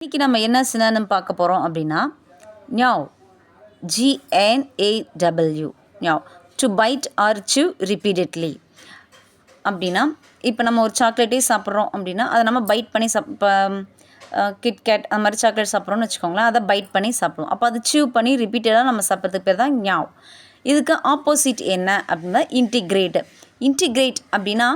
இன்றைக்கி நம்ம என்ன சினானிம் பார்க்க போகிறோம் அப்படின்னா ஞாவ் GNAW ஞாவ் to byte R chew repeatedly அப்படின்னா இப்போ நம்ம ஒரு சாக்லேட்டே சாப்பிட்றோம் அப்படின்னா அதை நம்ம பைட் பண்ணி கிட்கேட் அந்த மாதிரி சாக்லேட் சாப்பிட்றோன்னு வச்சுக்கோங்களேன், அதை பைட் பண்ணி சாப்பிடுவோம். அப்போ அது chew பண்ணி ரிப்பீட்டடாக நம்ம சாப்பிட்றதுக்கு பேர் தான் ஞாவ். இதுக்கு ஆப்போசிட் என்ன அப்படின்னா இன்டிகிரேட் அப்படின்னா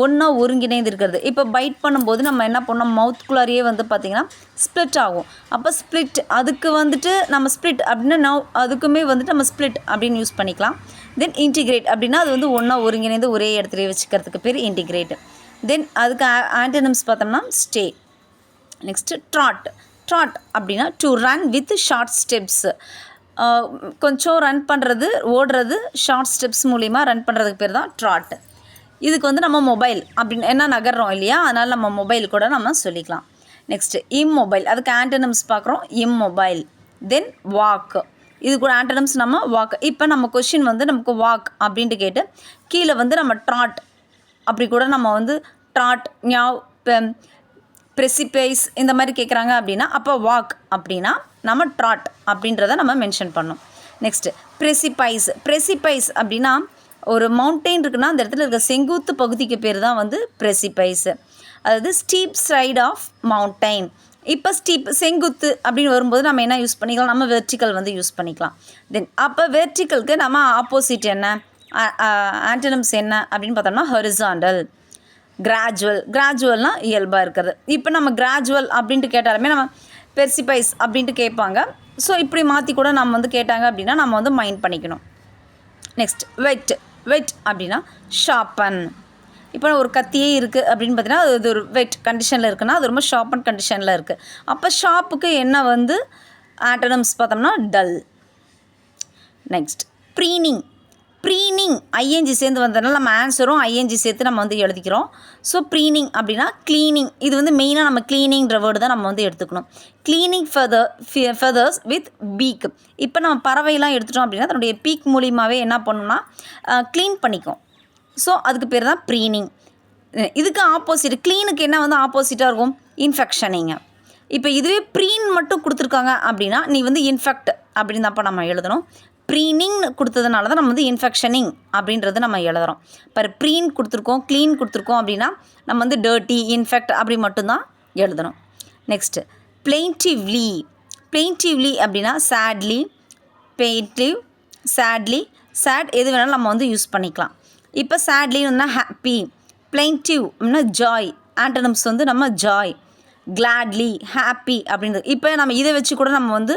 ஒன்றா ஒருங்கிணைந்து இருக்கிறது. இப்போ பைட் பண்ணும்போது நம்ம என்ன பண்ணோம், மவுத்குள்ளாரியே வந்து பார்த்திங்கன்னா ஸ்ப்ளிட் ஆகும். அப்போ ஸ்ப்ளிட் அதுக்கு வந்துட்டு நம்ம ஸ்ப்ளிட் அப்படின்னா நவ் அதுக்குமே வந்துட்டு நம்ம ஸ்ப்ளிட் அப்படின்னு யூஸ் பண்ணிக்கலாம். தென் இன்டிகிரேட் அப்படின்னா அது வந்து ஒன்றா ஒருங்கிணைந்து ஒரே இடத்துல வச்சுக்கிறதுக்கு பேர் இன்டிகிரேட். தென் அதுக்கு ஆன்டனிம்ஸ் பார்த்தோம்னா ஸ்டே. நெக்ஸ்ட்டு ட்ராட் அப்படின்னா to run with short steps. கொஞ்சம் ரன் பண்ணுறது, ஓடுறது, ஷார்ட் ஸ்டெப்ஸ் மூலிமா ரன் பண்ணுறதுக்கு பேர் தான் ட்ராட். இதுக்கு வந்து நம்ம மொபைல் அப்படின்னு என்ன நகர்றோம் இல்லையா, அதனால் நம்ம மொபைல் கூட நம்ம சொல்லிக்கலாம். நெக்ஸ்ட்டு இம்மொபைல், அதுக்கு ஆன்டனிம்ஸ் பார்க்குறோம் இம்மொபைல். தென் வாக், இது கூட ஆன்டனிம்ஸ் நம்ம வாக். இப்போ நம்ம கொஷின் வந்து நமக்கு வாக் அப்படின்ட்டு கேட்டு கீழே வந்து நம்ம ட்ராட் அப்படி கூட நம்ம வந்து ட்ராட் ஞாவ் ப்ரெசிபைஸ் இந்த மாதிரி கேட்குறாங்க அப்படின்னா அப்போ வாக் அப்படின்னா நம்ம ட்ராட் அப்படின்றத நம்ம மென்ஷன் பண்ணோம். நெக்ஸ்ட்டு ப்ரெசிபைஸ் அப்படின்னா ஒரு மவுண்டெயின் இருக்குன்னா அந்த இடத்துல இருக்க செங்குத்து பகுதிக்கு பேர் தான் வந்து ப்ரெசிபைஸ். அதாவது ஸ்டீப் சைட் ஆஃப் மவுண்டெயின். இப்போ செங்குத்து அப்படின்னு வரும்போது நம்ம என்ன யூஸ் பண்ணிக்கலாம், நம்ம வெர்டிக்கல் வந்து யூஸ் பண்ணிக்கலாம். தென் அப்போ வெர்டிக்கலுக்கு நம்ம ஆப்போசிட் என்ன, ஆன்டனிம்ஸ் என்ன அப்படின்னு பார்த்தோம்னா ஹொரிசாண்டல். கிராஜுவல்னால் இயல்பாக இருக்கிறது. இப்போ நம்ம கிராஜுவல் அப்படின்ட்டு கேட்டாலுமே நம்ம பெர்சிபைஸ் அப்படின்ட்டு கேட்பாங்க. ஸோ இப்படி மாற்றி கூட நம்ம வந்து கேட்டாங்க அப்படின்னா நம்ம வந்து மைண்ட் பண்ணிக்கணும். நெக்ஸ்ட் வெட் அப்படின்னா ஷார்ப்பன். இப்போ ஒரு கத்தியே இருக்குது அப்படின்னு பார்த்தீங்கன்னா அது ஒரு வெட் கண்டிஷனில் இருக்குன்னா அது ரொம்ப ஷார்ப்பன் கண்டிஷனில் இருக்குது. அப்போ ஷார்ப்புக்கு என்ன வந்து ஆன்டனிம்ஸ் பார்த்தோம்னா டல். நெக்ஸ்ட் ப்ரீனிங் ஐஎன்ஜி சேர்ந்து வந்ததுனால நம்ம ஆன்சரும் ஐஎன்ஜி சேர்த்து நம்ம வந்து எழுதிக்கிறோம். ஸோ ப்ரீனிங் அப்படின்னா க்ளீனிங். இது வந்து மெயினாக நம்ம க்ளீனிங்ன்ற வேர்டு தான் நம்ம வந்து எடுத்துக்கணும். Cleaning feathers with peak. இப்போ நம்ம பறவைலாம் எடுத்துட்டோம் அப்படின்னா அதனுடைய பீக் மூலியமாகவே என்ன பண்ணணும்னா க்ளீன் பண்ணிக்கும். ஸோ அதுக்கு பேர் தான் ப்ரீனிங். இதுக்கு ஆப்போசிட் க்ளீனுக்கு என்ன வந்து ஆப்போசிட்டாக இருக்கும், இன்ஃபெக்ஷனிங்க. இப்போ இதுவே ப்ரீன் மட்டும் கொடுத்துருக்காங்க அப்படின்னா நீ வந்து இன்ஃபெக்ட் அப்படின்னு தான்ப்பா நம்ம எழுதணும். ப்ரீனிங் கொடுத்ததுனால தான் நம்ம வந்து இன்ஃபெக்ஷனிங் அப்படின்றது நம்ம எழுதுகிறோம். இப்போ ப்ரீன் கொடுத்துருக்கோம், க்ளீன் கொடுத்துருக்கோம் அப்படின்னா நம்ம வந்து டர்ட்டி, இன்ஃபெக்ட் அப்படி மட்டும்தான் எழுதணும். நெக்ஸ்ட்டு பிளெயின்டிவ்லி அப்படின்னா சேட்லி, சேட் எது வேணாலும் நம்ம வந்து யூஸ் பண்ணிக்கலாம். இப்போ சேட்லின்னா ஹாப்பி, பிளெயின்டிவ் அப்படின்னா ஜாய். ஆன்டனிம்ஸ் வந்து நம்ம ஜாய், கிளாட்லி, ஹாப்பி அப்படின்றது. இப்போ நம்ம இதை வச்சு கூட நம்ம வந்து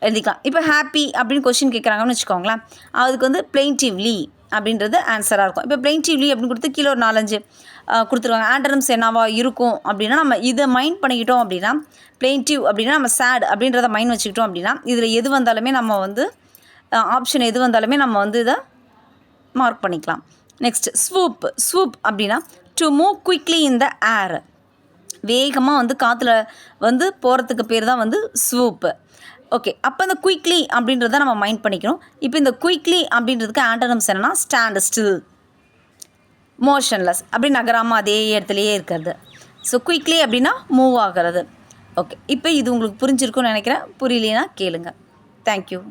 எழுதிக்கலாம். இப்போ ஹாப்பி அப்படின்னு கொஸ்டின் கேட்குறாங்கன்னு வச்சுக்கோங்களேன், அதுக்கு வந்து பிளெயின்டிவ்லி அப்படின்றது ஆன்சராக இருக்கும். இப்போ பிளெயின்டிவ்லி அப்படின்னு கொடுத்து கீழே ஒரு 4-5 கொடுத்துருவாங்க. ஆன்டனிம்ஸ் என்னவா இருக்கும் அப்படின்னா நம்ம இதை மைண்ட் பண்ணிக்கிட்டோம் அப்படின்னா பிளெயின்டிவ் அப்படின்னா நம்ம சேட் அப்படின்றத மைண்ட் வச்சுக்கிட்டோம் அப்படின்னா இதில் எது வந்தாலுமே நம்ம வந்து ஆப்ஷன் எது வந்தாலுமே நம்ம வந்து இதை மார்க் பண்ணிக்கலாம். நெக்ஸ்ட் ஸ்வூப் அப்படின்னா டு மூவ் குயிக்லி இன் த ஏர். வேகமாக வந்து காற்றுல வந்து போகிறதுக்கு பேர் தான் வந்து ஸ்வூப்பு. ஓகே, அப்போ இந்த குயிக்லி அப்படின்றத நம்ம மைண்ட் பண்ணிக்கணும். இப்போ இந்த குயிக்லி அப்படின்றதுக்கு ஆன்டனிம்ஸ் என்னென்னா ஸ்டாண்ட் ஸ்டில், மோஷன்லெஸ் அப்படி நகராமல் அதே இடத்துலையே இருக்கிறது. ஸோ குயிக்லி அப்படின்னா மூவ் ஆகிறது. ஓகே, இப்போ இது உங்களுக்கு புரிஞ்சிருக்குன்னு நினைக்கிறேன். புரியலைன்னா கேளுங்க. தேங்க்யூ.